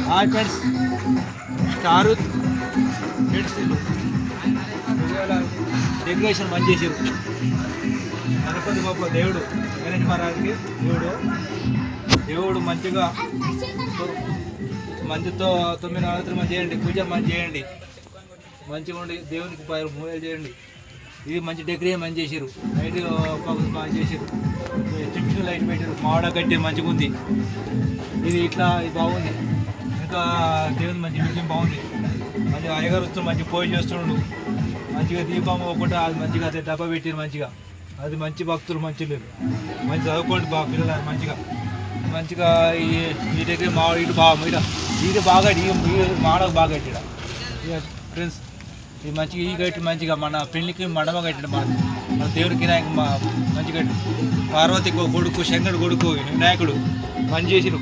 Hi friends, star decoration మంచి చేసారు. గణపతి బాబు దేవుడు గణేష్ మహారాజుకి దేవుడు మంచిగా మంచితో 9 నవరాత్రులు మంచి చేయండి, పూజ మంచి చేయండి, మంచిగా ఉండి దేవునికి పూజలు చేయండి. ఇది మంచి డెకరేషన్ మంచి చేసారు. లైట్ బాగా చేసారు, చిప్స్ లైట్ పెట్టారు, మామిడ కట్టి మంచిగా ఉంది. ఇది ఇట్లా ఇది బాగుంది. ఇంకా దేవుని మంచి విజయం బాగుంది. మంచిగా అయ్యగారు వస్తూ మంచి పూజ చేస్తుండు. మంచిగా దీపం ఒకటి అది మంచిగా అదే డబ్బా పెట్టారు మంచిగా. అది మంచి భక్తులు మంచి లేదు, మంచి చదువుకోండి బాగా పిల్లలు మంచిగా మంచిగా ఈ దగ్గర మా ఇటు బాగా ఇది బాగా మాడకు బాగా కట్టాడు ఫ్రెండ్స్. ఇది మంచిగా ఈ కట్టి మంచిగా మన పెళ్ళికి మండపం కట్టాడు. మన దేవుడికి వినాయక మంచి కట్టి పార్వతి కొడుకు శంకరుడు కొడుకు వినాయకుడు మంచి చేసిరు.